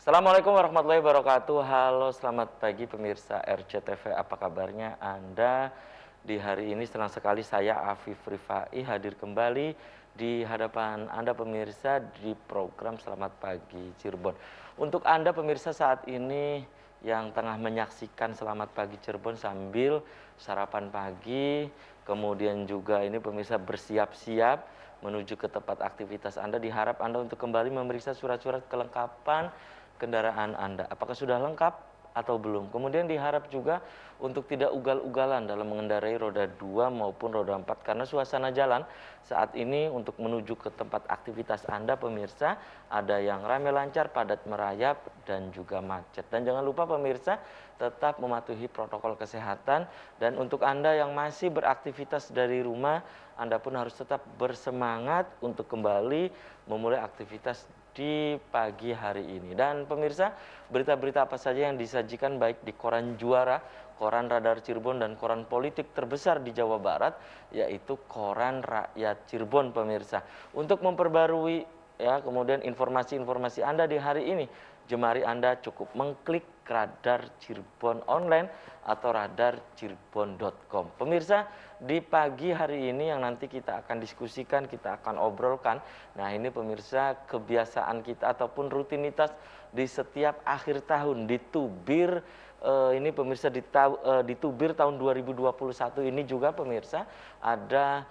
Assalamualaikum warahmatullahi wabarakatuh. Halo, selamat pagi pemirsa RCTV. Apa kabarnya Anda? Di hari ini senang sekali saya Afif Rifai hadir kembali di hadapan Anda pemirsa di program Selamat Pagi Cirebon. Untuk Anda pemirsa saat ini yang tengah menyaksikan Selamat Pagi Cirebon sambil sarapan pagi, kemudian juga ini pemirsa bersiap-siap menuju ke tempat aktivitas Anda, diharap Anda untuk kembali memeriksa surat-surat kelengkapan kendaraan Anda. Apakah sudah lengkap atau belum? Kemudian diharap juga untuk tidak ugal-ugalan dalam mengendarai roda 2 maupun roda 4 karena suasana jalan saat ini untuk menuju ke tempat aktivitas Anda pemirsa ada yang ramai lancar, padat merayap dan juga macet. Dan jangan lupa pemirsa tetap mematuhi protokol kesehatan, dan untuk Anda yang masih beraktivitas dari rumah Anda pun harus tetap bersemangat untuk kembali memulai aktivitas di pagi hari ini. Dan pemirsa, berita-berita apa saja yang disajikan baik di koran Juara, koran Radar Cirebon, dan koran politik terbesar di Jawa Barat, yaitu koran Rakyat Cirebon pemirsa. Untuk memperbarui kemudian informasi-informasi Anda di hari ini, jemari Anda cukup mengklik Radar Cirebon Online atau radarcirebon.com. Pemirsa, di pagi hari ini yang nanti kita akan diskusikan, kita akan obrolkan. Nah, ini pemirsa kebiasaan kita ataupun rutinitas di setiap akhir tahun di Tubir. Ini pemirsa di Tubir tahun 2021 ini juga pemirsa ada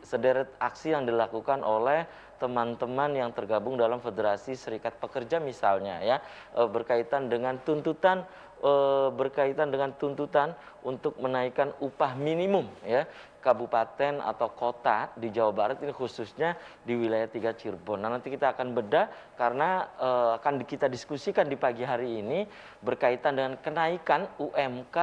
sederet aksi yang dilakukan oleh teman-teman yang tergabung dalam Federasi Serikat Pekerja misalnya berkaitan dengan tuntutan untuk menaikkan upah minimum kabupaten atau kota di Jawa Barat, ini khususnya di wilayah 3 Cirebon. Nah, nanti kita akan bedah karena akan kita diskusikan di pagi hari ini berkaitan dengan kenaikan UMK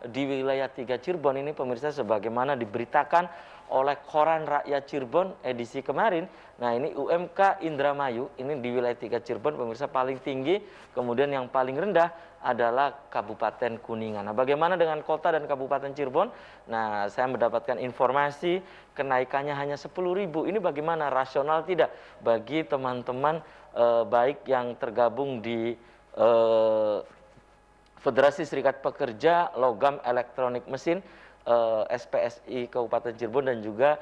di wilayah 3 Cirebon ini pemirsa, sebagaimana diberitakan oleh koran Rakyat Cirebon edisi kemarin. Nah, ini UMK Indramayu ini di wilayah 3 Cirebon pemirsa paling tinggi, kemudian yang paling rendah adalah Kabupaten Kuningan. Nah, bagaimana dengan kota dan Kabupaten Cirebon? Nah, saya mendapatkan informasi kenaikannya hanya 10.000. Ini bagaimana, rasional tidak bagi teman-teman baik yang tergabung di Federasi Serikat Pekerja Logam Elektronik Mesin SPSI Kabupaten Cirebon, dan juga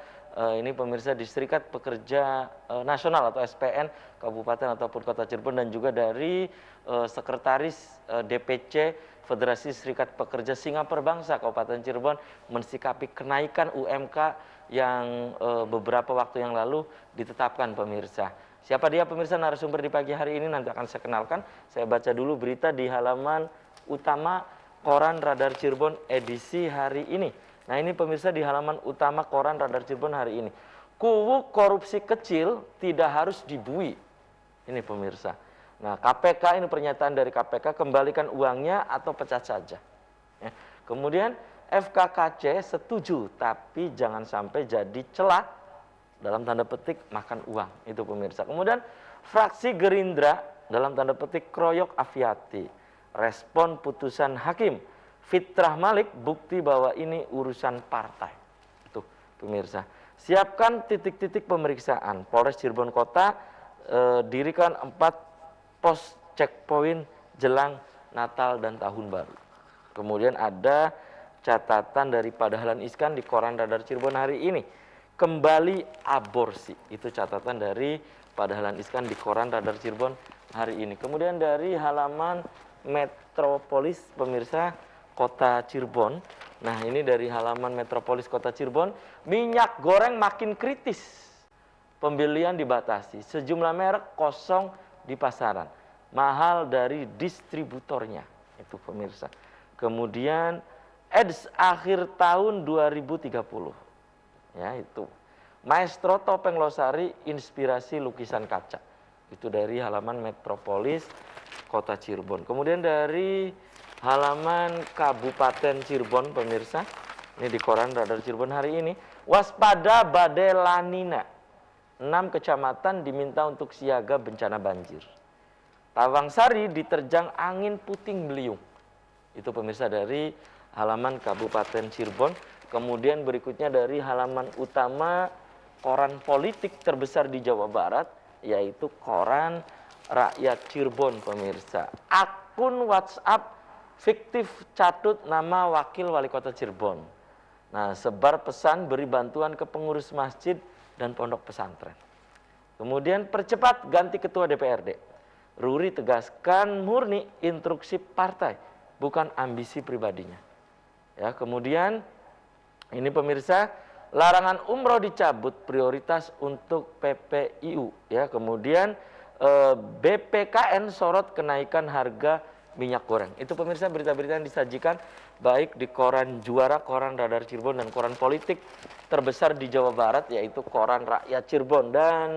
ini pemirsa di Serikat Pekerja Nasional atau SPN Kabupaten ataupun Kota Cirebon, dan juga dari Sekretaris DPC Federasi Serikat Pekerja Singapura Bangsa Kabupaten Cirebon mensikapi kenaikan UMK yang beberapa waktu yang lalu ditetapkan pemirsa. Siapa dia pemirsa narasumber di pagi hari ini? Nanti akan saya kenalkan. Saya baca dulu berita di halaman utama koran Radar Cirebon edisi hari ini. Nah, ini pemirsa di halaman utama koran Radar Cirebon hari ini. Kubu korupsi kecil tidak harus dibui. Ini pemirsa. Nah, KPK, ini pernyataan dari KPK, kembalikan uangnya atau pecat saja. Kemudian FKKC setuju, tapi jangan sampai jadi celah dalam tanda petik makan uang. Itu pemirsa. Kemudian fraksi Gerindra dalam tanda petik kroyok Aviati. Respon putusan hakim, Fitrah Malik, bukti bahwa ini urusan partai. Itu pemirsa. Siapkan titik-titik pemeriksaan. Polres Cirebon Kota dirikan 4 pos checkpoint jelang Natal dan Tahun Baru. Kemudian ada catatan dari Dahlan Iskan di koran Radar Cirebon hari ini. Kembali aborsi. Itu catatan dari Dahlan Iskan di koran Radar Cirebon hari ini. Kemudian dari halaman Metropolis pemirsa Kota Cirebon. Nah, ini dari halaman Metropolis Kota Cirebon, minyak goreng makin kritis. Pembelian dibatasi, sejumlah merek kosong di pasaran. Mahal dari distributornya. Itu pemirsa. Kemudian AIDS akhir tahun 2030. Ya, itu. Maestro Topeng Losari inspirasi lukisan kaca. Itu dari halaman Metropolis Kota Cirebon. Kemudian dari halaman Kabupaten Cirebon pemirsa, ini di koran Radar Cirebon hari ini, waspada badai La Nina. 6 kecamatan diminta untuk siaga bencana banjir. Tawangsari diterjang angin puting beliung. Itu pemirsa dari halaman Kabupaten Cirebon. Kemudian berikutnya dari halaman utama koran politik terbesar di Jawa Barat, yaitu koran rakyat Cirebon pemirsa. Akun WhatsApp fiktif catut nama wakil wali kota Cirebon. Nah, sebar pesan beri bantuan ke pengurus masjid dan pondok pesantren. Kemudian percepat ganti ketua DPRD. Ruri tegaskan murni instruksi partai, bukan ambisi pribadinya. Ya, kemudian ini pemirsa, larangan umroh dicabut, prioritas untuk PPIU. Ya, kemudian BPKN sorot kenaikan harga minyak goreng. Itu pemirsa berita-berita yang disajikan baik di koran Juara, koran Radar Cirebon, dan koran politik terbesar di Jawa Barat, yaitu koran Rakyat Cirebon. Dan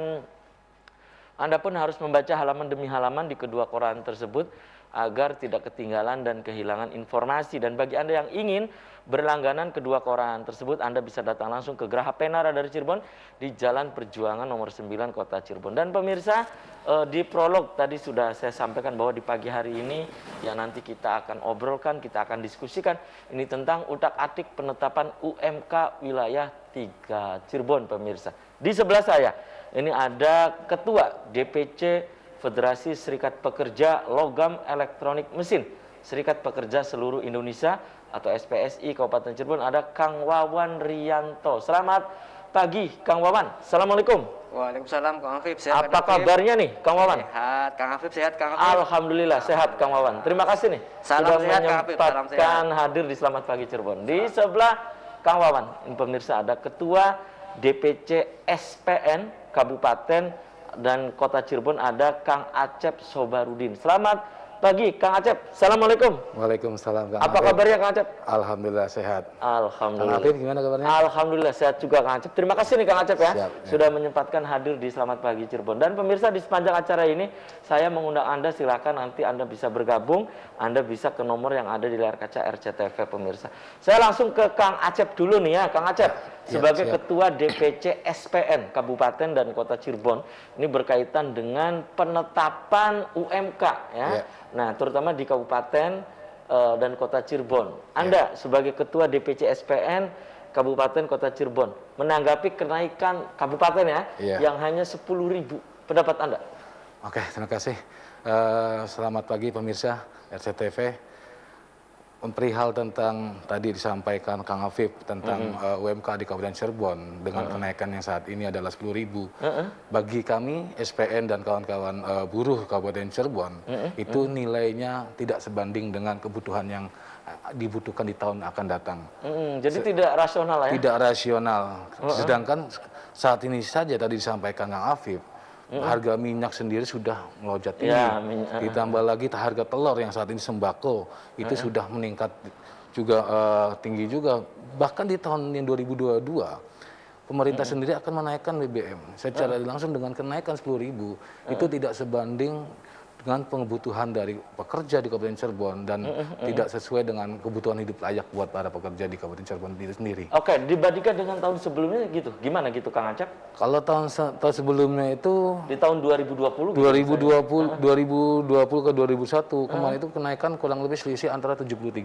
Anda pun harus membaca halaman demi halaman di kedua koran tersebut agar tidak ketinggalan dan kehilangan informasi. Dan bagi Anda yang ingin berlangganan kedua koran tersebut, Anda bisa datang langsung ke Geraha Pena Radar Cirebon di Jalan Perjuangan nomor 9 Kota Cirebon. Dan pemirsa, di prolog tadi sudah saya sampaikan bahwa di pagi hari ini yang nanti kita akan obrolkan, kita akan diskusikan ini tentang utak-atik penetapan UMK wilayah 3 Cirebon pemirsa. Di sebelah saya ini ada Ketua DPC Federasi Serikat Pekerja Logam Elektronik Mesin Serikat Pekerja Seluruh Indonesia atau SPSI Kabupaten Cirebon, ada Kang Wawan Rianto. Selamat pagi Kang Wawan. Assalamualaikum. Waalaikumsalam Kang Afif. Sehat, apa kabarnya nih Kang Wawan? Sehat Kang Afif, sehat Kang Afif. Alhamdulillah sehat Kang Wawan. Terima kasih nih salam sudah sehat, Kang Afif. Salam menyempatkan hadir di Selamat Pagi Cirebon. Di sebelah Kang Wawan, ini pemirsa ada Ketua DPC SPN Kabupaten dan Kota Cirebon, ada Kang Acep Sobarudin. Selamat pagi Kang Acep. Assalamualaikum. Waalaikumsalam Kang Apa Afif. kabarnya Kang Acep? Alhamdulillah sehat. Alhamdulillah. Kang Afif gimana kabarnya? Alhamdulillah sehat juga Kang Acep. Terima kasih nih Kang Acep ya, Siap, ya. sudah menyempatkan hadir di Selamat Pagi Cirebon. Dan pemirsa, di sepanjang acara ini saya mengundang Anda, silakan nanti Anda bisa bergabung, Anda bisa ke nomor yang ada di layar kaca RCTV pemirsa. Saya langsung ke Kang Acep dulu nih ya, Kang Acep. Sebagai Ketua DPC SPN Kabupaten dan Kota Cirebon, ini berkaitan dengan penetapan UMK ya. Nah, terutama di Kabupaten dan Kota Cirebon. Anda sebagai Ketua DPC SPN Kabupaten Kota Cirebon menanggapi kenaikan kabupaten ya, yang hanya 10.000. Pendapat Anda? Oke, terima kasih. Selamat pagi pemirsa RCTV. Perihal tentang tadi disampaikan Kang Afif tentang UMK di Kabupaten Cirebon dengan kenaikan yang saat ini adalah 10.000. Bagi kami SPN dan kawan-kawan buruh Kabupaten Cirebon itu nilainya tidak sebanding dengan kebutuhan yang dibutuhkan di tahun akan datang. Jadi tidak rasional ya? Tidak rasional. Sedangkan saat ini saja tadi disampaikan Kang Afif, harga minyak sendiri sudah melonjak tinggi. Ya, ditambah lagi harga telur yang saat ini sembako itu sudah meningkat juga tinggi juga. Bahkan di tahun 2022 pemerintah sendiri akan menaikkan BBM secara langsung dengan kenaikan 10.000 itu tidak sebanding dengan kebutuhan dari pekerja di Kabupaten Cirebon dan tidak sesuai dengan kebutuhan hidup layak buat para pekerja di Kabupaten Cirebon itu sendiri. Oke, dibandingkan dengan tahun sebelumnya gitu, gimana gitu Kang Acep? Kalau tahun sebelumnya itu di tahun 2020 2020 ke 2001 kemarin itu kenaikan kurang lebih selisih antara 73.000.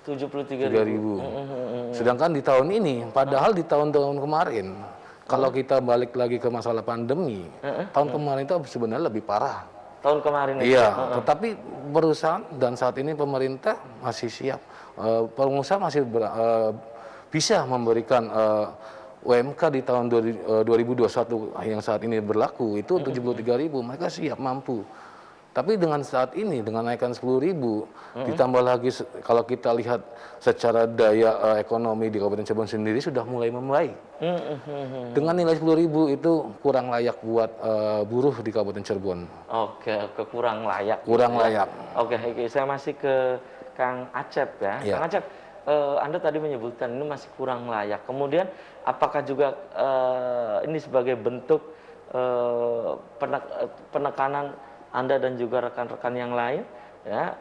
73.000. Sedangkan di tahun ini, padahal di tahun-tahun kemarin, kalau kita balik lagi ke masalah pandemi, tahun kemarin itu sebenarnya lebih parah. Tahun kemarin itu. Iya, tetapi perusahaan dan saat ini pemerintah masih siap, pengusaha masih bisa memberikan UMK di tahun 2021 yang saat ini berlaku itu 73.000, mereka siap mampu. Tapi dengan saat ini, dengan naikkan 10.000, ditambah lagi kalau kita lihat secara daya ekonomi di Kabupaten Cirebon sendiri sudah mulai membaik. Dengan nilai 10.000 itu kurang layak buat buruh di Kabupaten Cirebon. Oke, kurang layak. Kurang layak. Oke, saya masih ke Kang Acep ya. Kang Acep, Anda tadi menyebutkan ini masih kurang layak. Kemudian apakah juga ini sebagai bentuk penekanan Anda dan juga rekan-rekan yang lain ya,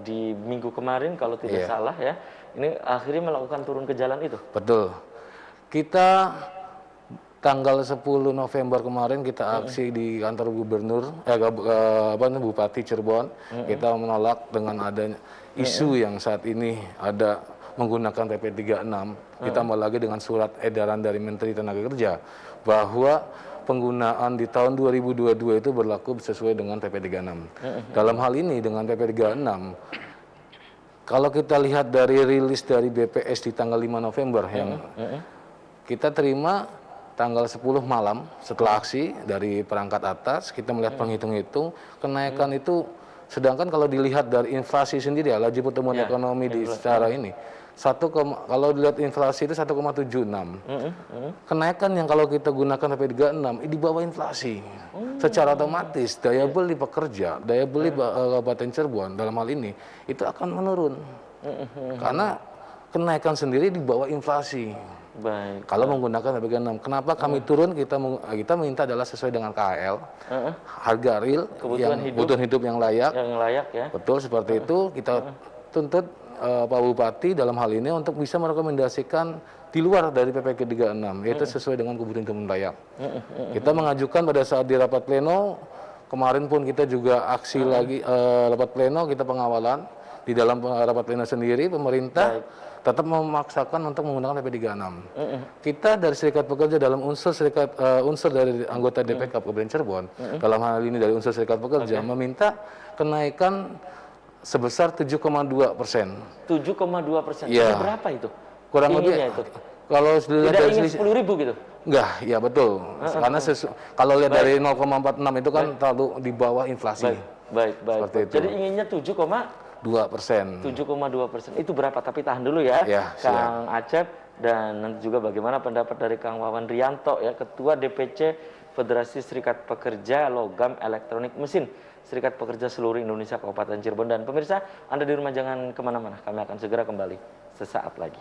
di minggu kemarin kalau tidak salah ya, ini akhirnya melakukan turun ke jalan itu? Betul. Kita tanggal 10 November kemarin kita aksi di kantor gubernur, Bupati Cirebon. Kita menolak dengan adanya isu yang saat ini ada menggunakan PP 36, ditambah lagi dengan surat edaran dari Menteri Tenaga Kerja bahwa penggunaan di tahun 2022 itu berlaku sesuai dengan PP 36. Dalam hal ini dengan PP 36, kalau kita lihat dari rilis dari BPS di tanggal 5 November yang kita terima tanggal 10 malam setelah aksi dari perangkat atas, kita melihat penghitung-hitung kenaikan itu, sedangkan kalau dilihat dari inflasi sendiri ya, laju pertumbuhan ekonomi di secara ini kalau dilihat inflasi itu 1,76. Kenaikan yang kalau kita gunakan PP 36 ini di bawah inflasi. Secara otomatis daya beli pekerja, daya beli Kabupaten Cirebon dalam hal ini itu akan menurun. Karena kenaikan sendiri di bawah inflasi. Baik. Kalau menggunakan PP 36, kenapa kami turun? Kita minta adalah sesuai dengan KL, harga real, kebutuhan hidup yang layak. Yang layak ya. Betul seperti itu. Kita tuntut Pak Bupati dalam hal ini untuk bisa merekomendasikan di luar dari PP 36, yaitu sesuai dengan kebutuhan hidup yang layak. Kita mengajukan pada saat di rapat pleno, kemarin pun kita juga aksi lagi rapat pleno, kita pengawalan di dalam rapat pleno sendiri, pemerintah tetap memaksakan untuk menggunakan PP 36. Kita dari Serikat Pekerja dalam unsur dari anggota DPK Kabupaten Cirebon, dalam hal ini dari unsur Serikat Pekerja, meminta kenaikan sebesar 7,2%. 7,2%. Ya. Itu berapa itu? Kurang lebih itu. kalau dilihat Tidak dari ingin 10.000 gitu. enggak, ya betul. Karena kalau lihat dari 0,46 itu kan terlalu di bawah inflasi. Baik. Seperti itu. Jadi inginnya 2%. 7,2%. Itu berapa? Tapi tahan dulu ya, Ya, Kang Acep, dan nanti juga bagaimana pendapat dari Kang Wawan Rianto ya, Ketua DPC Federasi Serikat Pekerja Logam Elektronik Mesin Serikat Pekerja seluruh Indonesia Kabupaten Cirebon. Dan pemirsa, Anda di rumah jangan kemana-mana, kami akan segera kembali sesaat lagi.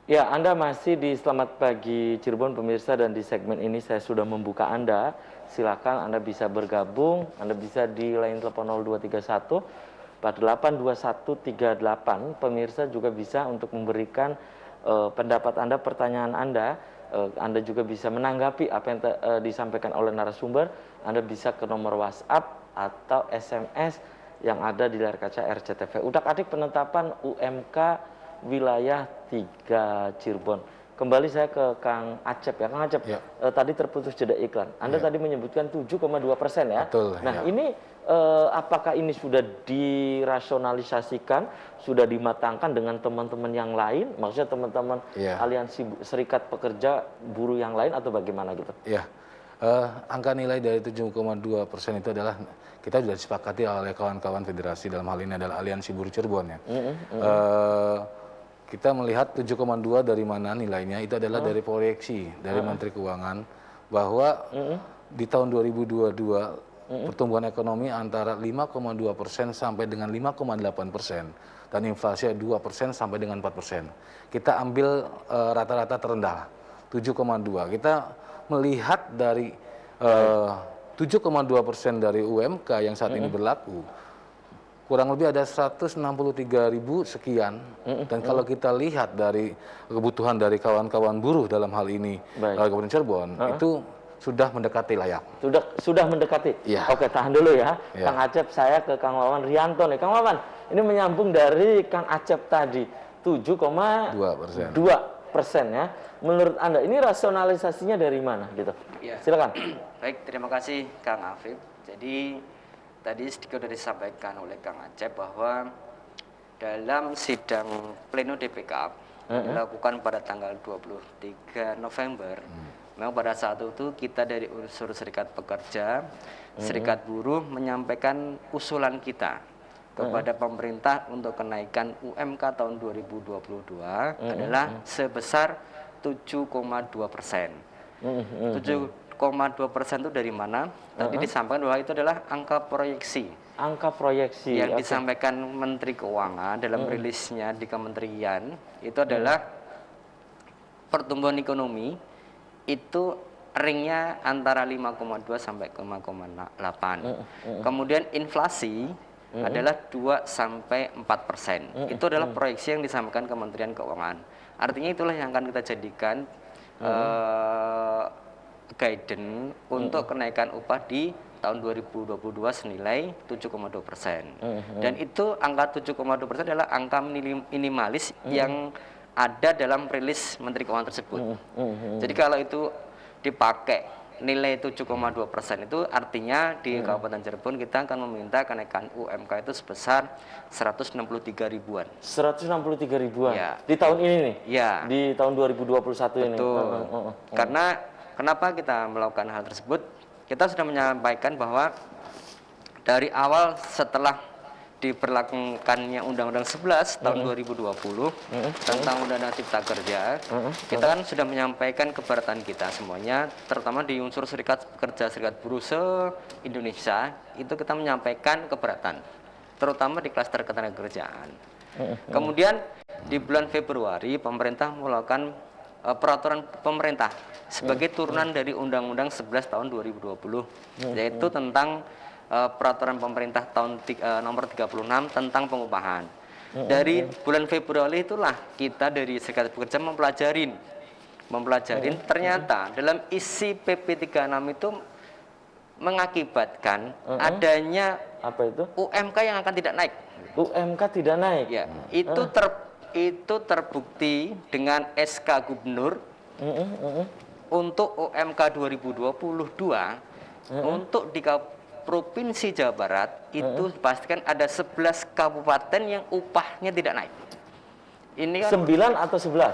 Ya, Anda masih di Selamat Pagi Cirebon pemirsa, dan di segmen ini saya sudah membuka Anda. Silakan Anda bisa bergabung, Anda bisa di line telepon 0231 482138. Pemirsa juga bisa untuk memberikan pendapat Anda, pertanyaan Anda. Anda juga bisa menanggapi apa yang disampaikan oleh narasumber. Anda bisa ke nomor WhatsApp atau SMS yang ada di layar kaca RCTV. Udak-adik penetapan UMK wilayah 3 Cirebon. Kembali saya ke Kang Acep ya. Kang Acep, tadi terputus jeda iklan. Anda tadi menyebutkan 7,2% ya. Betul, nah ini apakah ini sudah dirasionalisasikan, sudah dimatangkan dengan teman-teman yang lain? Maksudnya teman-teman aliansi serikat pekerja buruh yang lain atau bagaimana gitu? Ya, angka nilai dari 7,2% itu adalah kita sudah disepakati oleh kawan-kawan federasi, dalam hal ini adalah Aliansi Buruh Cirebon ya. Kita melihat 7,2 dari mana nilainya, itu adalah dari proyeksi dari Menteri Keuangan bahwa di tahun 2022 pertumbuhan ekonomi antara 5,2% sampai dengan 5,8% dan inflasi 2% sampai dengan 4%. Kita ambil rata-rata terendah 7,2. Kita melihat dari 7,2% dari UMK yang saat ini berlaku, kurang lebih ada 163.000 sekian. Dan kalau kita lihat dari kebutuhan dari kawan-kawan buruh dalam hal ini Kabupaten Cirebon, itu sudah mendekati layak. Sudah mendekati? Ya. Oke, tahan dulu ya. Kang Acep, saya ke Kang Wawan Rianto nih. Kang Wawan, ini menyambung dari Kang Acep tadi, 7,2% ya. Menurut Anda, ini rasionalisasinya dari mana gitu? Ya. Silakan. Baik, terima kasih Kang Afif. Jadi tadi sedikit sudah disampaikan oleh Kang Acep bahwa dalam sidang pleno DPK dilakukan pada tanggal 23 November, memang pada saat itu kita dari unsur serikat pekerja, serikat buruh menyampaikan usulan kita kepada pemerintah untuk kenaikan UMK tahun 2022 adalah sebesar 7,2%. 7,2% itu dari mana? Tadi disampaikan bahwa itu adalah angka proyeksi. Angka proyeksi yang disampaikan Menteri Keuangan dalam rilisnya di kementerian itu adalah pertumbuhan ekonomi itu ringnya antara 5,2 sampai 5,8. Kemudian inflasi adalah 2 sampai 4%. Itu adalah proyeksi yang disampaikan Kementerian Keuangan. Artinya itulah yang akan kita jadikan guidance untuk kenaikan upah di tahun 2022 senilai 7,2%. Dan itu angka 7,2% adalah angka minimalis yang ada dalam rilis Menteri Keuangan tersebut. Jadi kalau itu dipakai nilai 7,2% itu artinya di Kabupaten Cirebon kita akan meminta kenaikan UMK itu sebesar 163 ribuan. 163 ribuan Ya. di tahun ini nih? Ya. Di tahun 2021 ini? Betul. Karena kenapa kita melakukan hal tersebut? Kita sudah menyampaikan bahwa dari awal setelah diberlakukannya Undang-Undang 11 tahun 2020 tentang Undang-Undang Cipta Kerja, kita kan sudah menyampaikan keberatan kita semuanya, terutama di unsur Serikat Pekerja Serikat Buruh se-Indonesia, itu kita menyampaikan keberatan, terutama di klaster ketenagakerjaan. Kemudian di bulan Februari pemerintah melakukan peraturan pemerintah sebagai turunan dari Undang-Undang 11 tahun 2020, yaitu tentang peraturan pemerintah tahun nomor 36 tentang pengupahan. Dari bulan Februari itulah kita dari Serikat Pekerja mempelajarin ternyata dalam isi PP 36 itu mengakibatkan adanya Apa itu? UMK yang akan tidak naik. UMK tidak naik? Ya, itu terbukti dengan SK Gubernur untuk UMK 2022 untuk di Provinsi Jawa Barat itu dipastikan ada 11 kabupaten yang upahnya tidak naik. Ini kan 9 atau 11?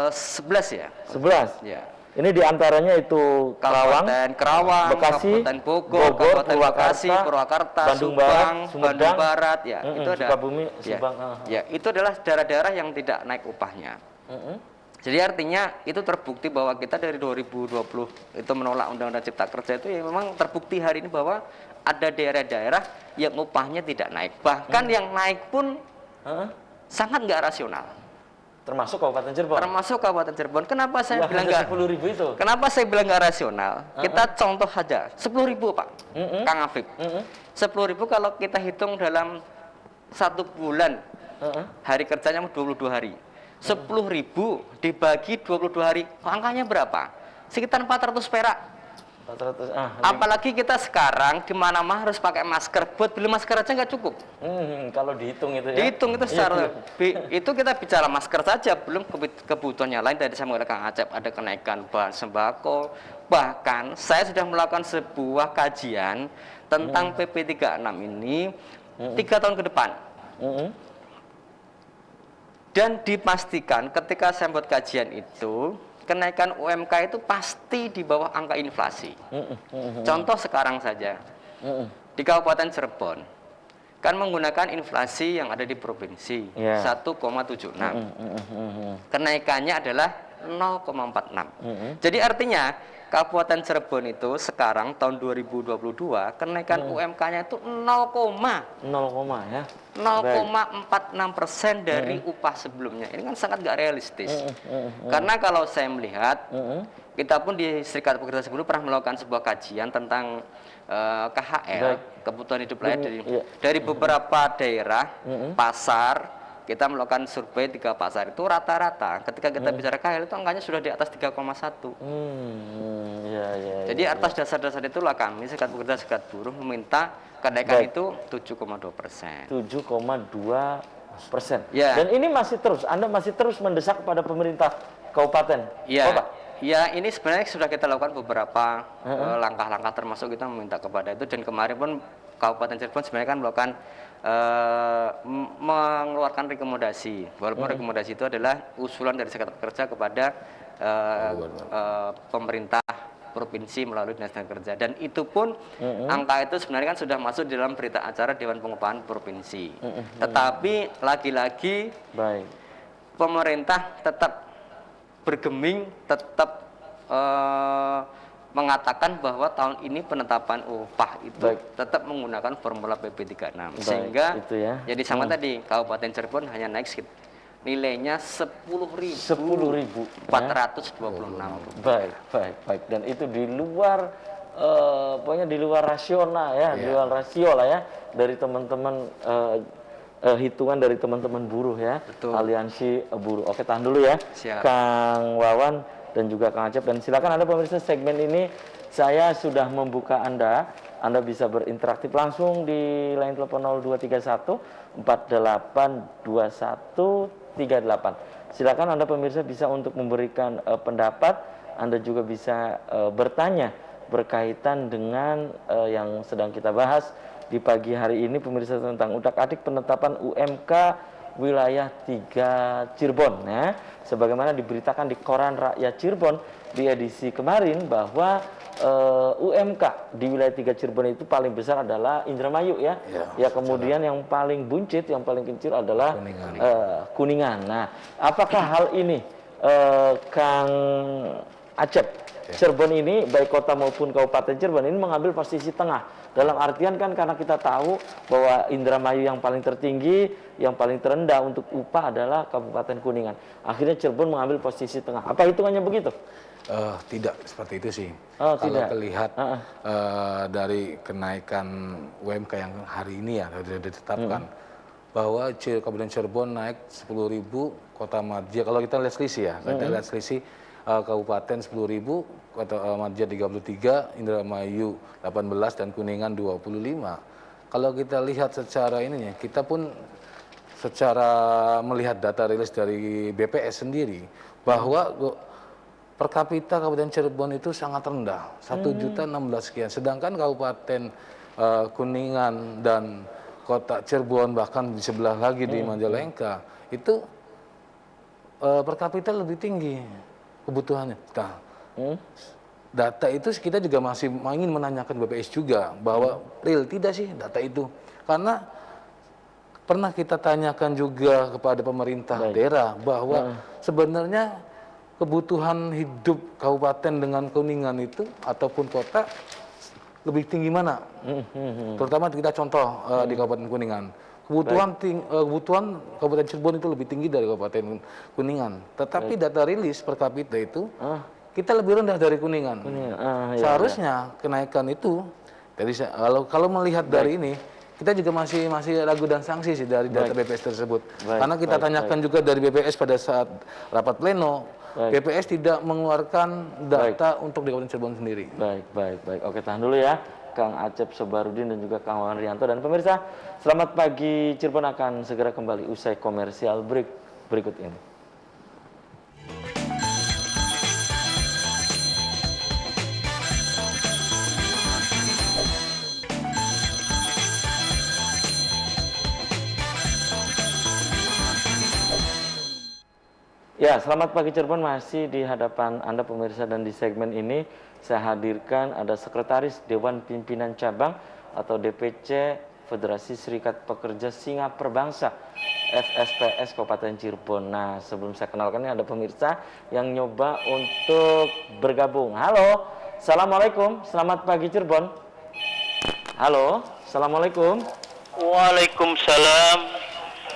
11 ya. 11? Ya. Ini diantaranya itu Kabupaten Kerawang, Bekasi, Kabupaten Bogor, Kabupaten Bekasi, Purwakarta, Bandung Barat, Bandung Barat, ya. Itu ada. Sukabumi, Ya. Subang. Ya, itu adalah daerah-daerah yang tidak naik upahnya. Jadi artinya itu terbukti bahwa kita dari 2020 itu menolak Undang-Undang Cipta Kerja itu ya memang terbukti hari ini bahwa ada daerah-daerah yang upahnya tidak naik. Bahkan yang naik pun sangat nggak rasional. Termasuk Kabupaten Cirebon? Termasuk Kabupaten Cirebon. Kenapa saya bilang nggak? 10.000 itu? Kenapa saya bilang nggak rasional? Kita contoh saja, 10.000 Pak, Kang Afif. 10.000 kalau kita hitung dalam 1 bulan, hari kerjanya 22 hari. 10.000 dibagi 22 hari, angkanya berapa? Sekitar 400 perak. 400. Apalagi kita sekarang di mana-mana harus pakai masker. Buat beli masker aja nggak cukup. Kalau dihitung itu ya. Dihitung itu secara itu kita bicara masker saja, belum kebutuhannya lain. Tadi saya mengatakan Kang Acep ada kenaikan bahan sembako. Bahkan saya sudah melakukan sebuah kajian tentang PP 36 ini 3 tahun ke depan. Dan dipastikan ketika saya buat kajian itu, kenaikan UMK itu pasti di bawah angka inflasi. Contoh sekarang saja, di Kabupaten Cirebon, kan menggunakan inflasi yang ada di provinsi, 1,76. Kenaikannya adalah 0,46. Jadi artinya, Kabupaten Cirebon itu sekarang tahun 2022 kenaikan UMK-nya itu 0, ya. 0,46% dari upah sebelumnya. Ini kan sangat gak realistis. Karena kalau saya melihat, kita pun di Serikat Pekerja Buruh pernah melakukan sebuah kajian tentang KHL, kebutuhan hidup layak dari beberapa daerah, pasar. Kita melakukan survei 3 pasar itu rata-rata ketika kita bicara KHL itu angkanya sudah di atas 3,1. Jadi atas dasar-dasar itulah kami Serikat Pekerja Serikat Buruh meminta kenaikan itu 7,2%. 7,2%. Ya. Dan ini Anda masih terus mendesak kepada pemerintah kabupaten. Ya. Pak? Ya, ini sebenarnya sudah kita lakukan beberapa langkah-langkah termasuk kita meminta kepada itu, dan kemarin pun Kabupaten Cirebon sebenarnya kan melakukan mengeluarkan rekomendasi. Walaupun rekomendasi itu adalah usulan dari Serikat Pekerja kepada pemerintah provinsi melalui Dinas Tenaga Kerja, dan itu pun angka itu sebenarnya kan sudah masuk di dalam berita acara Dewan Pengupahan Provinsi. Tetapi lagi-lagi pemerintah tetap bergeming, tetap mengatakan bahwa tahun ini penetapan upah itu tetap menggunakan formula PP 36. Sehingga jadi sama tadi Kabupaten Cirebon hanya naik nilainya 10.426. Baik. Dan itu di luar pokoknya di luar rasional ya, di luar rasio lah ya dari teman-teman hitungan dari teman-teman buruh ya. Betul. Aliansi Buruh. Oke, tahan dulu ya. Siap. Kang Wawan, dan juga Kang Acep. Dan silakan Anda pemirsa, segmen ini saya sudah membuka Anda bisa berinteraksi langsung di line telepon 0231 482138. Silakan Anda pemirsa bisa untuk memberikan pendapat, Anda juga bisa bertanya berkaitan dengan yang sedang kita bahas di pagi hari ini pemirsa, tentang utak-atik penetapan UMK wilayah 3 Cirebon ya. Sebagaimana diberitakan di koran Rakyat Cirebon di edisi kemarin bahwa UMK di wilayah 3 Cirebon itu paling besar adalah Indramayu ya. Ya, kemudian yang paling buncit, yang paling kecil adalah Kuningan. Nah, apakah hal ini Kang Acep, Cirebon ini baik kota maupun kabupaten Cirebon ini mengambil posisi tengah, dalam artian kan karena kita tahu bahwa Indramayu yang paling tertinggi, yang paling terendah untuk upah adalah Kabupaten Kuningan. Akhirnya Cirebon mengambil posisi tengah. Apa hitungannya begitu? Tidak seperti itu sih. Kalau tidak. Terlihat dari kenaikan UMK yang hari ini ya sudah ditetapkan bahwa Kabupaten Cirebon naik 10.000, Kota Madya kalau kita lihat selisih ya, kita lihat selisih Kabupaten 10.000, Kota Madya 33, Indramayu 18 dan Kuningan 25. Kalau kita lihat secara ininya, kita pun secara melihat data rilis dari BPS sendiri bahwa per kapita Kabupaten Cirebon itu sangat rendah, 1.016.000 sekian. Sedangkan Kabupaten Kuningan dan Kota Cirebon bahkan di sebelah lagi di Majalengka itu per kapita lebih tinggi kebutuhannya. Nah, data itu kita juga masih ingin menanyakan BPS juga bahwa real tidak sih data itu, karena pernah kita tanyakan juga kepada pemerintah daerah bahwa sebenarnya kebutuhan hidup kabupaten dengan Kuningan itu ataupun kota lebih tinggi mana? Terutama kita contoh di Kabupaten Kuningan. Kebutuhan Kabupaten Cirebon itu lebih tinggi dari Kabupaten Kuningan. Tetapi data rilis per kapita itu kita lebih rendah dari Kuningan. Seharusnya kenaikan itu, jadi kalau melihat dari ini, kita juga masih ragu dan sanksi sih dari data BPS tersebut. Karena kita tanyakan juga dari BPS pada saat rapat pleno, BPS tidak mengeluarkan data untuk di Kabupaten Cirebon sendiri. Baik. Oke, tahan dulu ya, Kang Acep Sobarudin dan juga Kang Wawan Rianto. Dan pemirsa, selamat pagi Cirebon akan segera kembali usai komersial break berikut ini. Ya, selamat pagi Cirebon, masih di hadapan Anda pemirsa, dan di segmen ini saya hadirkan ada Sekretaris Dewan Pimpinan Cabang atau DPC Federasi Serikat Pekerja Singa Perbangsa FSPS Kabupaten Cirebon. Nah, sebelum saya kenalkan ini ada pemirsa yang nyoba untuk bergabung. Halo, Assalamualaikum, selamat pagi Cirebon. Halo, Assalamualaikum. Waalaikumsalam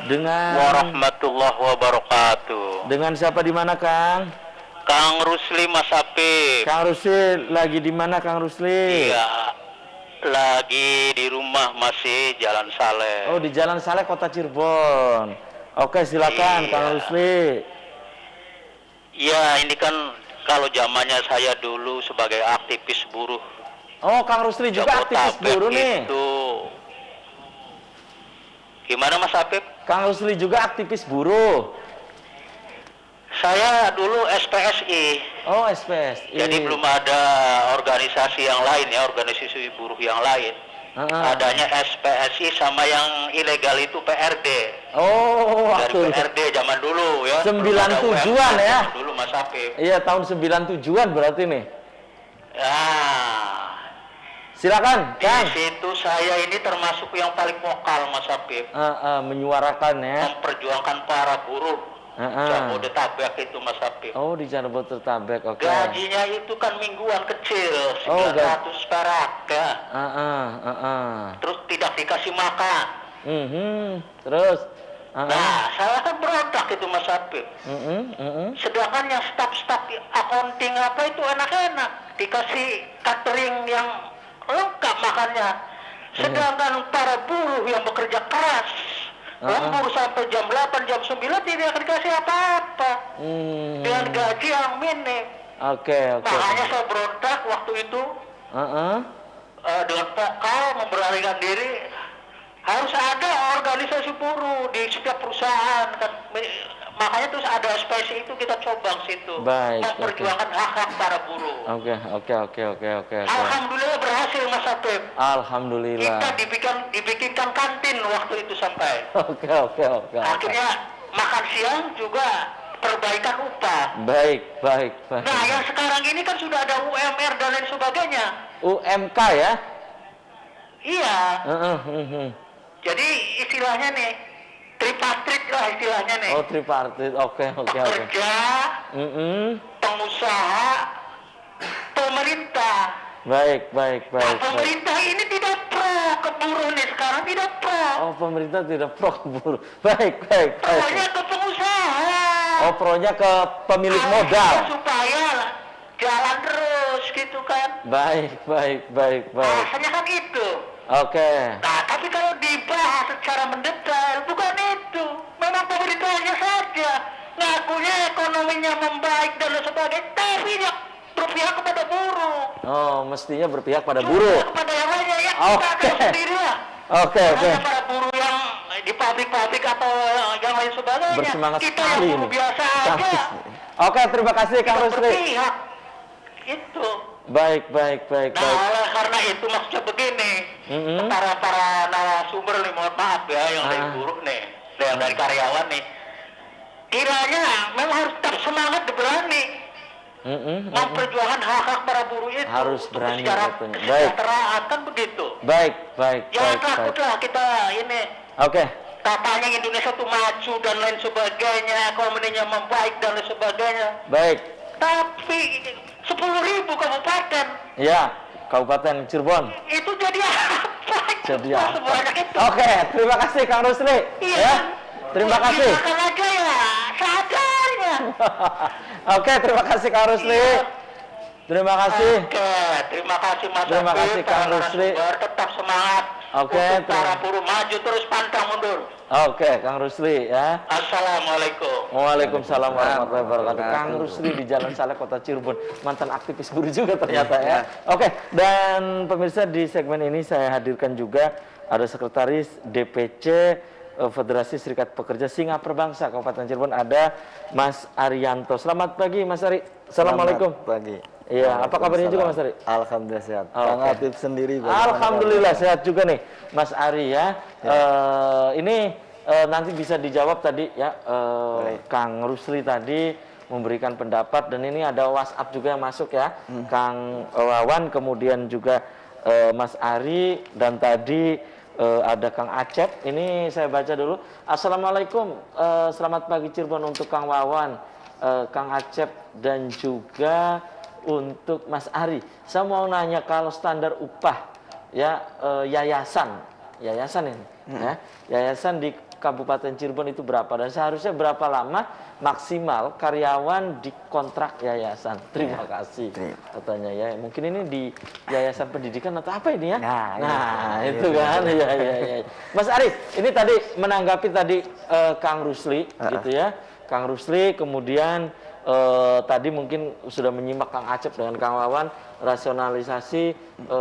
dengan warahmatullahi wabarakatuh. Dengan siapa di mana, Kang? Kang Rusli Mas Apip. Kang Rusli lagi di mana, Kang Rusli? Iya, lagi di rumah, masih Jalan Saleh. Oh, di Jalan Saleh, Kota Cirebon. Oke, silakan, Iya. Kang Rusli. Ya, ini kan kalau zamannya saya dulu sebagai aktivis buruh. Oh, Kang Rusli juga aktivis Jabodetabek buruh nih. itu. Gimana Mas Apip? Kang Rusli juga aktivis buruh. Saya dulu SPSI. Oh, SPSI. Jadi belum ada organisasi yang lain ya, organisasi buruh yang lain. Adanya SPSI sama yang ilegal itu PRD. Oh, Dari PRD zaman dulu ya. 97-an ya. Dulu Mas Apip. Iya, tahun 97-an berarti nih. Ya. Silakan, Di Kang. situ saya ini termasuk yang paling vokal Mas Apip. Menyuarakan ya. Memperjuangkan para buruh. Jabodetabek itu Mas Apip. Oh, di Jabodetabek, oke. Gajinya itu kan mingguan kecil, 900 perak ya. Terus tidak dikasih makan. Terus Nah, saya kan berontak itu Mas Apip. Sedangkan yang staf-staf accounting apa itu enak-enak, dikasih catering yang lengkap makannya. Sedangkan para buruh yang bekerja keras, lembur sampai jam 8, jam 9 tidak dikasih apa-apa. Dengan gaji yang minim. Oke. Makanya saya berontak waktu itu dengan vokal memberanikan diri. Harus ada organisasi buruh di setiap perusahaan kan. Makanya terus ada SPSI itu kita coba situ. Baik, memperjuangkan hak-hak para buruh. Oke. Alhamdulillah berhasil Mas Apip. Alhamdulillah. Kita dibikinkan kantin waktu itu sampai. Oke. Akhirnya makan siang juga perbaikan upah. Baik. Nah, yang sekarang ini kan sudah ada UMR dan lain sebagainya. UMK ya? Iya. Jadi istilahnya nih tripartit lah istilahnya nih. Oh, tripartit. Oke. Pekerja, pengusaha, pemerintah. Baik. Nah, pemerintah ini tidak pro ke buruh nih sekarang, tidak pro. Oh, pemerintah tidak pro ke buruh. Baik. Pronya ke pengusaha. Oh, pronya ke pemilik modal. Supaya jalan terus gitu kan. Baik. Rasanya kan itu. Oke. Nah, tapi kalau dibahas secara mendetail, bukan itu. Memang pemerintahnya saja ngakunya ekonominya membaik dan lain sebagainya, tapi dia berpihak kepada buruh. Oh, mestinya berpihak pada buruh. Kepada yang lainnya ya, Oke. kita sendiri lah. Oke. Para buruh yang di pabrik-pabrik atau yang lain sebagainya. Bersemangat kita sekali yang buruh ini. biasa aja. Oke, terima kasih Kang Kita Rusli. berpihak. Itu. Baik. Nah, oleh karena itu maksudnya begini, para narasumber nih, mohon maaf ya, yang dari buruh nih, yang dari karyawan nih, kiranya memang harus tetap semangat dan berani memperjuangkan hak-hak para buruh itu. Harus untuk berani kesejahteraan, katanya. Baik. kesejahteraan kan begitu. Baik. Jangan takutlah kita ini. Oke. Katanya Indonesia tuh maju dan lain sebagainya, ekonominya membaik dan lain sebagainya. Baik. Tapi 10.000 kabupaten. Ya, Kabupaten Cirebon. Itu jadi apa? Jadi apa? Sebanyak itu. Oke, terima kasih Kang Rusli. Iya. Ya. Terima kasih. Makan aja ya, sadarnya. Oke, terima kasih Kang Rusli. Terima kasih. Oke, terima kasih Mas Terima Afif, kasih, Kang para Rusli. narasumber, tetap semangat. Oke, Untuk para buruh maju terus pantang mundur. Oke, Kang Rusli ya. Assalamualaikum. Waalaikumsalam warahmatullahi wabarakatuh. Kang Rusli di Jalan Saleh, Kota Cirebon, mantan aktivis buruh juga ternyata ya. Oke, dan pemirsa di segmen ini saya hadirkan juga ada Sekretaris DPC Federasi Serikat Pekerja Singapura Bangsa Kabupaten Cirebon, ada Mas Arianto. Selamat pagi Mas Ari. Assalamualaikum. Selamat pagi. Iya, apa kabarnya juga Mas Ari? Alhamdulillah sehat. Oh, Kang oke. Apip sendiri bagaimana? Alhamdulillah sehat juga nih Mas Ari ya. Ini nanti bisa dijawab tadi ya, Kang Rusli tadi memberikan pendapat, dan ini ada WhatsApp juga yang masuk ya, Kang Wawan, kemudian juga Mas Ari, dan tadi ada Kang Acep. Ini saya baca dulu. Assalamualaikum, selamat pagi Cirebon untuk Kang Wawan, Kang Acep, dan juga untuk Mas Ari. Saya mau nanya, kalau standar upah ya, yayasan ini ya, yayasan di Kabupaten Cirebon itu berapa, dan seharusnya berapa lama maksimal karyawan di kontrak yayasan? Terima kasih katanya ya. Mungkin ini di yayasan pendidikan atau apa ini ya? Nah, itu kan ya. Mas Ari, ini tadi menanggapi tadi Kang Rusli gitu ya. Kang Rusli, kemudian tadi mungkin sudah menyimak Kang Acep dengan Kang Wawan, rasionalisasi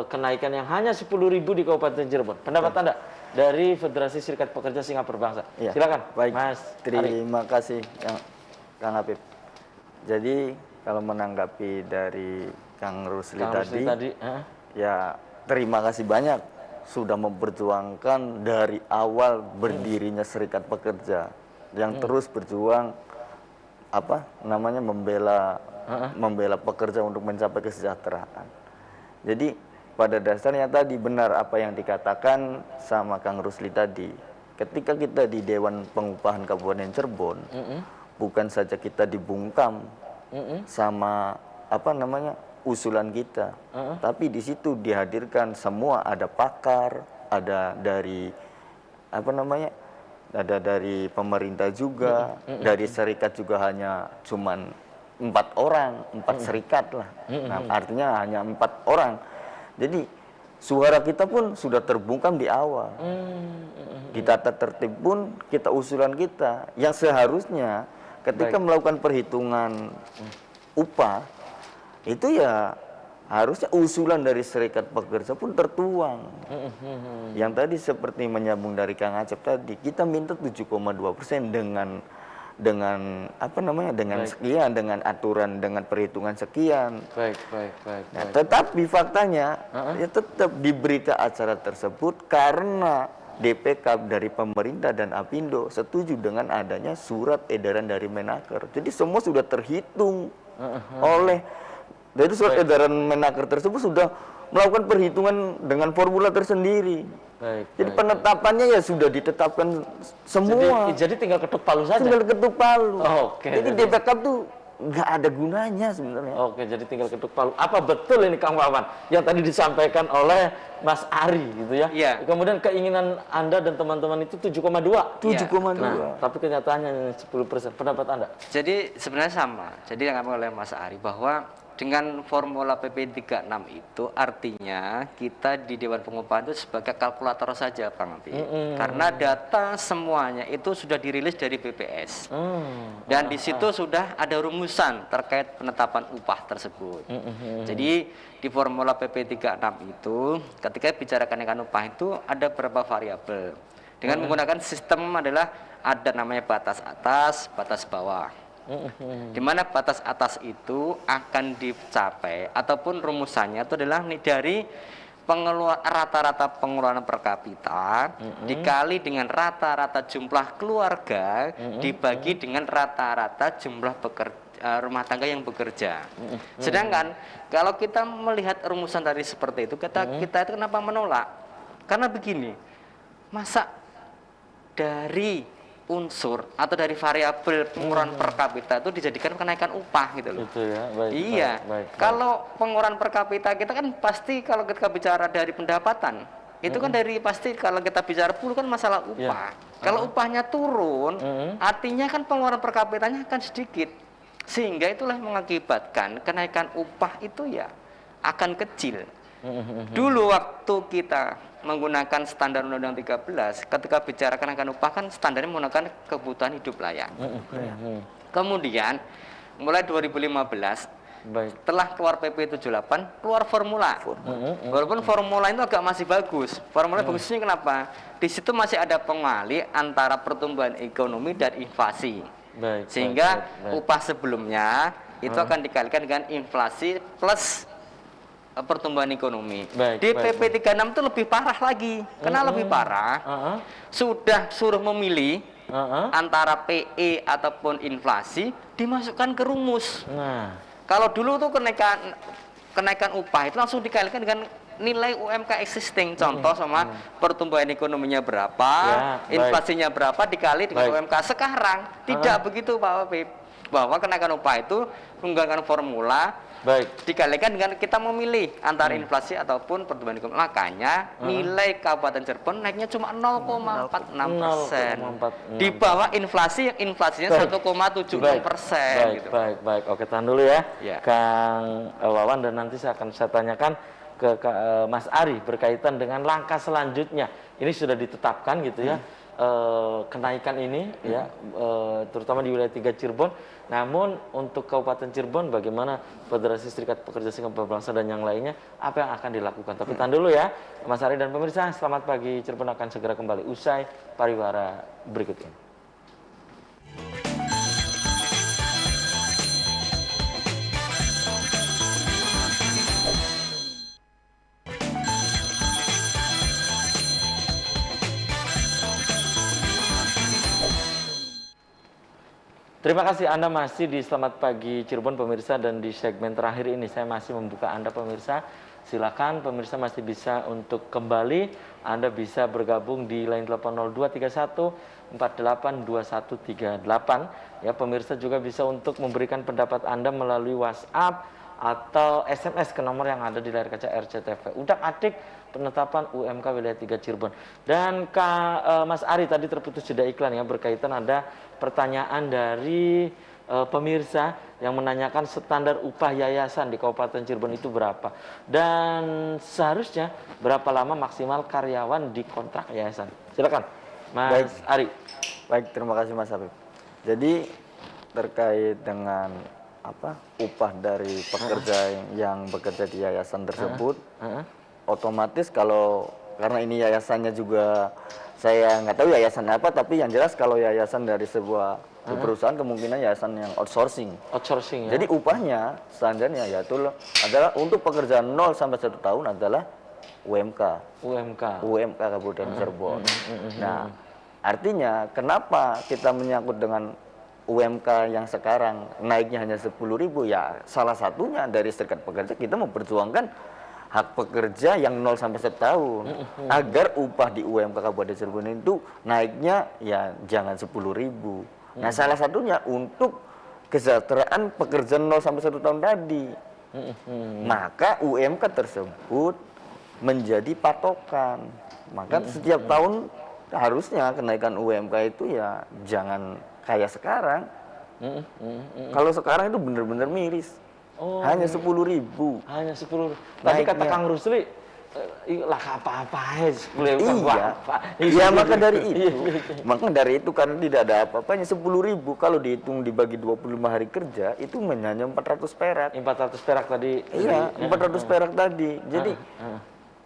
kenaikan yang hanya 10.000 di Kabupaten Cirebon. Pendapat Anda dari Federasi Serikat Pekerja Singapura Bangsa. Ya. Silakan, Baik. Mas. Terima kasih Kang Apip. Jadi kalau menanggapi dari Kang Rusli tadi, ya terima kasih banyak sudah memperjuangkan dari awal berdirinya Serikat Pekerja yang terus berjuang membela pekerja untuk mencapai kesejahteraan. Jadi pada dasarnya tadi benar apa yang dikatakan sama Kang Rusli tadi. Ketika kita di Dewan Pengupahan Kabupaten Cirebon, bukan saja kita dibungkam sama usulan kita, tapi di situ dihadirkan semua, ada pakar, ada dari ada dari pemerintah juga, dari serikat juga hanya cuman 4 orang, 4 serikat lah. Nah, artinya hanya 4 orang. Jadi suara kita pun sudah terbungkam di awal. Di tata tertib pun kita usulan kita yang seharusnya ketika melakukan perhitungan upah itu ya harusnya usulan dari serikat pekerja pun tertuang. Yang tadi seperti menyambung dari Kang Acep tadi, kita minta 7,2% dengan apa namanya, dengan sekian, dengan aturan, dengan perhitungan sekian. Baik. Nah, tetapi faktanya ya tetap di berita acara tersebut karena DPK dari pemerintah dan Apindo setuju dengan adanya surat edaran dari Menaker. Jadi semua sudah terhitung oleh dari surat edaran Menaker tersebut sudah melakukan perhitungan dengan formula tersendiri. Jadi penetapannya ya sudah ditetapkan semua. Jadi tinggal ketuk palu saja. Tinggal ketuk palu. Oke. Jadi DPK tuh nggak ada gunanya sebenarnya. Oke, jadi tinggal ketuk palu. Apa betul ini Kang Wawan yang tadi disampaikan oleh Mas Ari gitu ya? Iya. Kemudian keinginan Anda dan teman-teman itu 7,2. 7,2. Nah, tapi kenyataannya 10%. Pendapat Anda? Jadi sebenarnya sama. Jadi yang oleh Mas Ari bahwa dengan formula PP 36 itu artinya kita di Dewan Pengupahan itu sebagai kalkulator saja, Bang Abi. Karena data semuanya itu sudah dirilis dari BPS. Dan di situ sudah ada rumusan terkait penetapan upah tersebut. Jadi di formula PP 36 itu ketika bicara kenaikan upah itu ada beberapa variabel. Dengan menggunakan sistem adalah ada namanya batas atas, batas bawah. Di mana batas atas itu akan dicapai ataupun rumusannya itu adalah dari rata-rata pengeluaran per kapita dikali dengan rata-rata jumlah keluarga dibagi dengan rata-rata jumlah rumah tangga yang bekerja. Sedangkan kalau kita melihat rumusan dari seperti itu, kita itu kenapa menolak? Karena begini, masa dari unsur atau dari variabel pengeluaran per kapita itu dijadikan kenaikan upah gitu loh. Itu ya, baik. Iya. Kalau pengeluaran per kapita kita kan pasti kalau kita bicara dari pendapatan, itu kan dari pasti kalau kita bicara puluh kan masalah upah. Kalau upahnya turun, artinya kan pengeluaran per kapitanya akan sedikit. Sehingga itulah mengakibatkan kenaikan upah itu ya akan kecil. Dulu waktu kita menggunakan standar Undang-Undang 13, ketika bicara kenaikan upah kan standarnya menggunakan kebutuhan hidup layak. Kemudian mulai 2015, setelah keluar PP 78, keluar formula. Walaupun formula itu agak masih bagus. Formula bagusnya kenapa? Di situ masih ada pengali antara pertumbuhan ekonomi dan inflasi. Sehingga upah sebelumnya itu akan dikalikan dengan inflasi plus pertumbuhan ekonomi. Di PP 36 itu lebih parah lagi. Kenapa lebih parah? Sudah suruh memilih antara PE ataupun inflasi dimasukkan ke rumus. Kalau dulu tuh kenaikan upah itu langsung dikalikan dengan nilai UMK existing. Contoh sama pertumbuhan ekonominya berapa, inflasinya berapa dikali dengan UMK. Sekarang tidak begitu Pak Wabib. Bahwa kenaikan upah itu menggunakan formula dikalikan dengan kita memilih antara inflasi ataupun pertumbuhan ekonomi. Makanya nilai Kabupaten Cirebon naiknya cuma 0,46%. Di bawah inflasi yang inflasinya 1,76%. Gitu. Baik. Oke, tahan dulu ya, Kang Wawan, dan nanti saya akan tanyakan ke Mas Ari berkaitan dengan langkah selanjutnya. Ini sudah ditetapkan gitu ya. Kenaikan ini ya terutama di wilayah 3 Cirebon. Namun untuk Kabupaten Cirebon bagaimana Federasi Serikat Pekerja Singapura Bangsa dan yang lainnya apa yang akan dilakukan? Tapi tahan dulu ya Mas Ari dan pemirsa. Selamat pagi, Cirebon akan segera kembali usai pariwara berikut ini. Terima kasih Anda masih di Selamat Pagi Cirebon pemirsa, dan di segmen terakhir ini saya masih membuka Anda pemirsa. Silakan pemirsa masih bisa untuk kembali. Anda bisa bergabung di line telepon 0231 482138. Ya, pemirsa juga bisa untuk memberikan pendapat Anda melalui WhatsApp atau SMS ke nomor yang ada di layar kaca RCTV. Udak-adik penetapan UMK wilayah 3 Cirebon. Dan Mas Ari tadi terputus jeda iklan ya, berkaitan ada pertanyaan dari pemirsa yang menanyakan standar upah yayasan di Kabupaten Cirebon itu berapa, dan seharusnya berapa lama maksimal karyawan di kontrak yayasan. Silakan Mas Ari. Baik, terima kasih Mas Habib. Jadi terkait dengan upah dari pekerja yang bekerja di yayasan tersebut, otomatis karena ini yayasannya juga saya nggak tahu yayasan apa, tapi yang jelas kalau yayasan dari sebuah perusahaan kemungkinan yayasan yang outsourcing. Outsourcing ya. Jadi upahnya standarnya yaitu adalah untuk pekerjaan 0 sampai 1 tahun adalah UMK. UMK Kabupaten Cirebon. Nah, artinya kenapa kita menyangkut dengan UMK yang sekarang naiknya hanya 10.000, ya salah satunya dari Serikat Pekerja kita memperjuangkan hak pekerja yang 0 sampai 1 tahun agar upah di UMK Kabupaten Cirebon itu naiknya ya jangan 10.000. Nah, salah satunya untuk kesejahteraan pekerja 0 sampai 1 tahun tadi. Maka UMK tersebut menjadi patokan. Maka setiap tahun harusnya kenaikan UMK itu ya jangan kayak sekarang. Kalau sekarang itu benar-benar miris. Hanya 10.000. Hanya 10.000. Tadi kata Kang Rusli, lah apa-apa ya 10.000. Iya, maka dari itu karena tidak ada apa-apanya 10.000 kalau dihitung dibagi 25 hari kerja itu hanya 400 perak. 400 perak tadi. Iya, 400 perak tadi. Jadi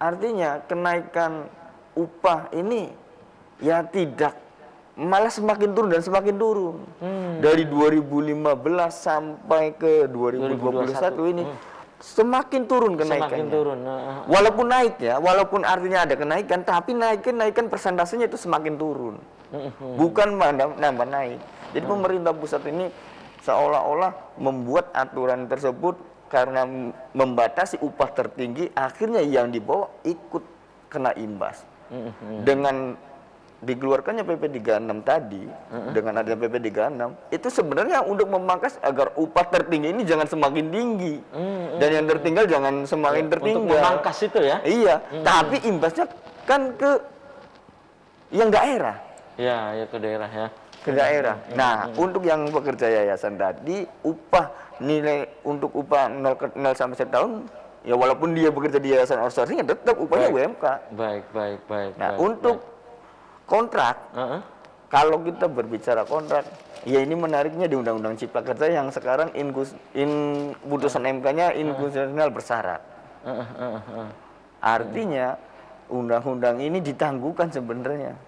artinya kenaikan upah ini ya malah semakin turun dan semakin turun. Dari 2015 sampai ke 2021 ini semakin turun kenaikannya. Semakin turun. Walaupun naik ya, walaupun artinya ada kenaikan, tapi naikan persentasenya itu semakin turun. Bukan nambah naik. Jadi pemerintah pusat ini seolah-olah membuat aturan tersebut karena membatasi upah tertinggi, akhirnya yang di bawah ikut kena imbas. Dengan dikeluarkannya PP 36 tadi, dengan adanya PP 36 itu sebenarnya untuk memangkas agar upah tertinggi ini jangan semakin tinggi dan yang tertinggal jangan semakin tertinggal. Untuk memangkas itu ya? Iya, tapi imbasnya kan ke yang daerah. Ya ke daerah ya. Ke daerah. Nah, untuk yang pekerja yayasan tadi untuk upah 0 sampai 1 tahun ya walaupun dia bekerja di yayasan outsourcing ya tetap upahnya UMK. Baik. Nah, untuk kontrak, kalau kita berbicara kontrak, ya ini menariknya di Undang-Undang Cipta Kerja yang sekarang putusan MK-nya inkonstitusional bersyarat. Artinya undang-undang ini ditangguhkan sebenarnya,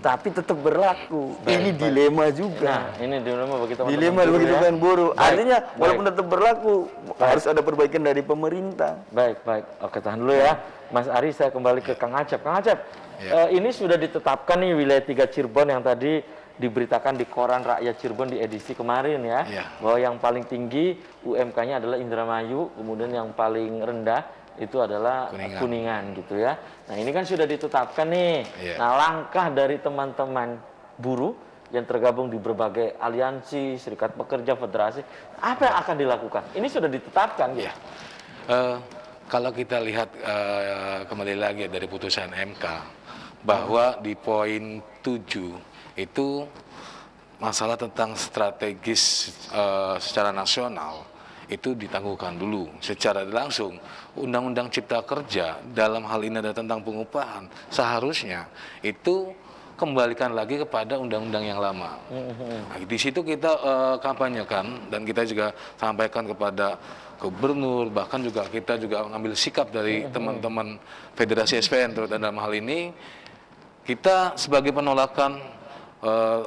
tapi tetap berlaku. Ini dilema juga. Nah, ini dilema bagi teman-teman. Dilema bagi teman buruh. Artinya walaupun tetap berlaku, harus ada perbaikan dari pemerintah. Baik. Oke, tahan dulu ya, Mas Ari. Saya kembali ke Kang Acep. Kang Acep. Ini sudah ditetapkan nih wilayah 3 Cirebon yang tadi diberitakan di Koran Rakyat Cirebon di edisi kemarin ya, bahwa yang paling tinggi UMK-nya adalah Indramayu, kemudian yang paling rendah itu adalah Kuningan gitu ya. Nah, ini kan sudah ditetapkan nih. Nah, langkah dari teman-teman buruh yang tergabung di berbagai aliansi, serikat pekerja, federasi, apa yang akan dilakukan? Ini sudah ditetapkan gitu. Kalau kita lihat kembali lagi dari putusan MK, bahwa di poin 7 itu masalah tentang strategis secara nasional itu ditangguhkan dulu secara langsung. Undang-Undang Cipta Kerja dalam hal ini ada tentang pengupahan, seharusnya itu kembalikan lagi kepada undang-undang yang lama. Nah, di situ kita kampanyekan dan kita juga sampaikan kepada gubernur, bahkan juga kita juga mengambil sikap dari teman-teman Federasi SPN terutama dalam hal ini. Kita sebagai penolakan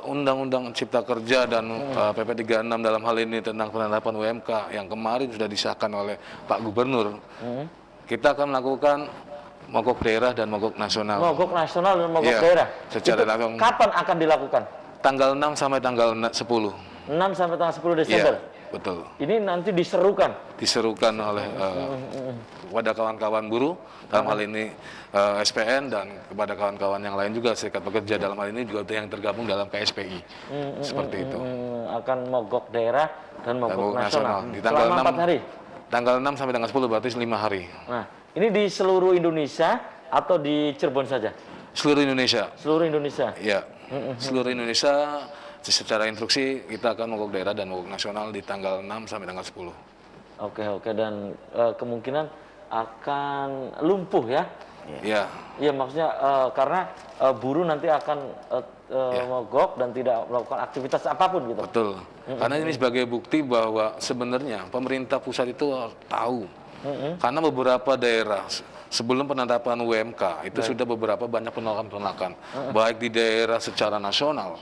Undang-Undang Cipta Kerja dan PP 36 dalam hal ini tentang penerapan UMK yang kemarin sudah disahkan oleh Pak Gubernur, kita akan melakukan mogok daerah dan mogok nasional. Mogok nasional dan mogok daerah. Secara langsung. Kapan akan dilakukan? Tanggal 6 sampai tanggal 10. 6 sampai tanggal 10 Desember. Betul. Ini nanti diserukan. Diserukan oleh kepada kawan-kawan buruh dalam hal ini SPN dan kepada kawan-kawan yang lain juga serikat pekerja dalam hal ini juga yang tergabung dalam KSPI. Seperti itu. Akan mogok daerah dan mogok nasional. Di tanggal selama 4 hari. Tanggal 6 sampai tanggal 10 berarti 5 hari. Nah, ini di seluruh Indonesia atau di Cirebon saja? Seluruh Indonesia. Seluruh Indonesia. Iya. Seluruh Indonesia secara instruksi kita akan mogok daerah dan mogok nasional di tanggal 6 sampai tanggal 10. Oke, dan kemungkinan akan lumpuh ya? Iya. Iya, maksudnya karena buruh nanti akan mogok dan tidak melakukan aktivitas apapun gitu. Betul. Karena ini sebagai bukti bahwa sebenarnya pemerintah pusat itu tahu. Karena beberapa daerah sebelum penetapan UMK itu sudah beberapa banyak penolakan-penolakan, baik di daerah secara nasional.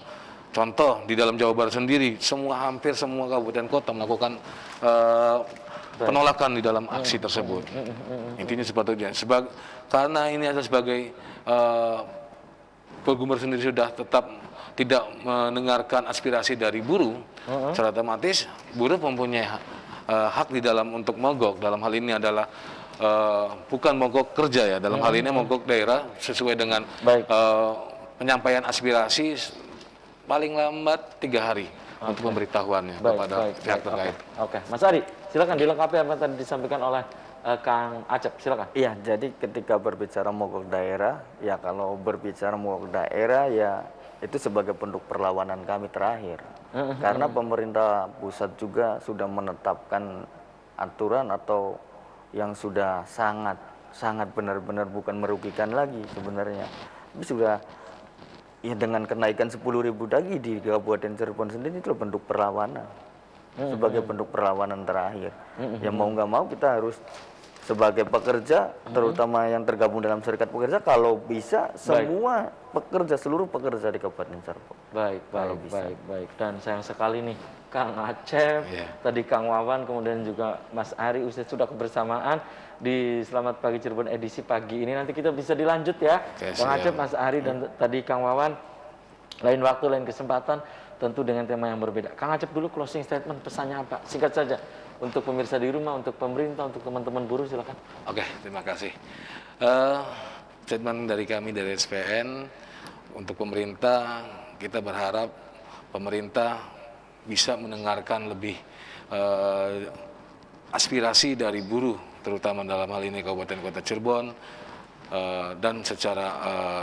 Contoh di dalam Jawa Barat sendiri, hampir semua kabupaten kota melakukan penolakan di dalam aksi tersebut. Intinya sepatutnya, karena ini adalah sebagai Pak Gubernur sendiri sudah tetap tidak mendengarkan aspirasi dari buruh, secara otomatis buruh mempunyai hak di dalam untuk mogok. Dalam hal ini adalah bukan mogok kerja ya, dalam hal ini mogok daerah sesuai dengan penyampaian aspirasi paling lambat 3 hari untuk pemberitahuannya kepada pihak terkait. Oke, Mas Ari, silakan dilengkapi apa yang tadi disampaikan oleh Kang Acep, silakan. Iya, jadi ketika berbicara mogok daerah, ya kalau berbicara mogok daerah ya itu sebagai bentuk perlawanan kami terakhir. Karena pemerintah pusat juga sudah menetapkan aturan atau yang sudah sangat benar-benar bukan merugikan lagi sebenarnya. Tapi sudah ya dengan kenaikan 10.000 lagi di Kabupaten Cirebon sendiri itu bentuk perlawanan. Sebagai bentuk perlawanan terakhir. Ya mau nggak mau kita harus sebagai pekerja, terutama yang tergabung dalam serikat pekerja, kalau bisa semua pekerja, seluruh pekerja di Kabupaten Cirebon. Baik. Dan sayang sekali nih, Kang Acep, tadi Kang Wawan, kemudian juga Mas Ari, sudah kebersamaan di Selamat Pagi Cirebon edisi pagi ini. Nanti kita bisa dilanjut ya, Kang Acep, Mas Ari, dan tadi Kang Wawan, lain waktu, lain kesempatan, tentu dengan tema yang berbeda. Kang Acep dulu closing statement, pesannya apa? Singkat saja. Untuk pemirsa di rumah, untuk pemerintah, untuk teman-teman buruh, silakan. Oke, terima kasih. Statement dari kami dari SPN, untuk pemerintah, kita berharap pemerintah bisa mendengarkan lebih aspirasi dari buruh, terutama dalam hal ini Kabupaten Kota Cirebon, dan secara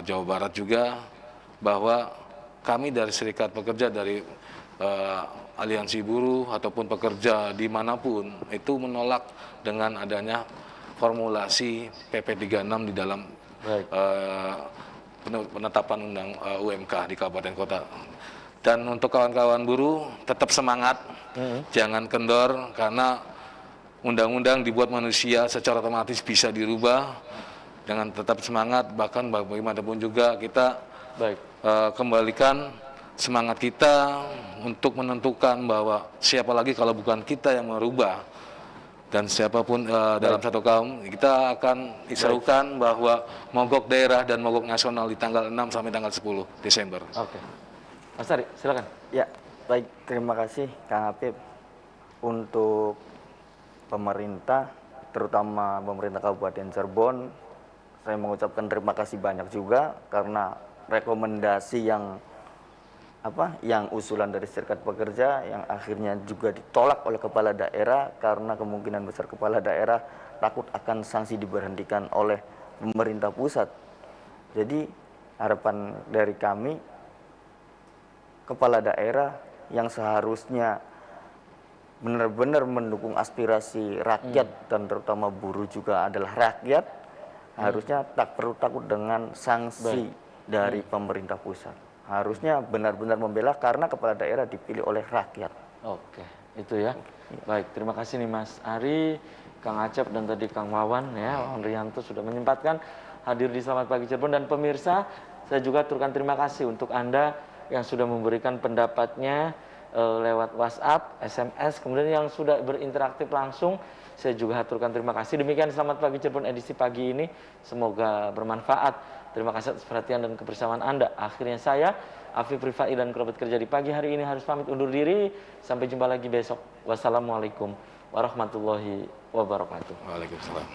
Jawa Barat juga, bahwa kami dari serikat pekerja, dari aliansi buruh ataupun pekerja dimanapun itu menolak dengan adanya formulasi PP 36 di dalam penetapan undang UMK di Kabupaten Kota. Dan untuk kawan-kawan buruh tetap semangat, jangan kendor, karena undang-undang dibuat manusia secara otomatis bisa dirubah. Dengan tetap semangat, bahkan bagaimanapun juga kita kembalikan semangat kita untuk menentukan bahwa siapa lagi kalau bukan kita yang merubah, dan siapapun dalam satu kaum, kita akan serukan bahwa mogok daerah dan mogok nasional di tanggal 6 sampai tanggal 10 Desember. Oke. Mas Ari, silakan. Ya, baik, terima kasih Kang Apip. Untuk pemerintah, terutama pemerintah Kabupaten Cirebon, saya mengucapkan terima kasih banyak juga karena rekomendasi yang usulan dari serikat pekerja yang akhirnya juga ditolak oleh kepala daerah, karena kemungkinan besar kepala daerah takut akan sanksi diberhentikan oleh pemerintah pusat. Jadi harapan dari kami, kepala daerah yang seharusnya benar-benar mendukung aspirasi rakyat dan terutama buruh juga adalah rakyat, harusnya tak perlu takut dengan sanksi dari pemerintah pusat. Harusnya benar-benar membela karena kepala daerah dipilih oleh rakyat. Oke, itu ya. Baik, terima kasih nih Mas Ari, Kang Acep, dan tadi Kang Wawan ya, Wawan Rianto sudah menyempatkan hadir di Selamat Pagi Cirebon. Dan pemirsa, saya juga aturkan terima kasih untuk Anda yang sudah memberikan pendapatnya lewat WhatsApp, SMS, kemudian yang sudah berinteraktif langsung. Saya juga aturkan terima kasih. Demikian Selamat Pagi Cirebon edisi pagi ini. Semoga bermanfaat. Terima kasih atas perhatian dan kebersamaan Anda. Akhirnya saya, Afif Rifai, dan kerabat kerja di pagi hari ini harus pamit undur diri. Sampai jumpa lagi besok. Wassalamualaikum warahmatullahi wabarakatuh. Waalaikumsalam.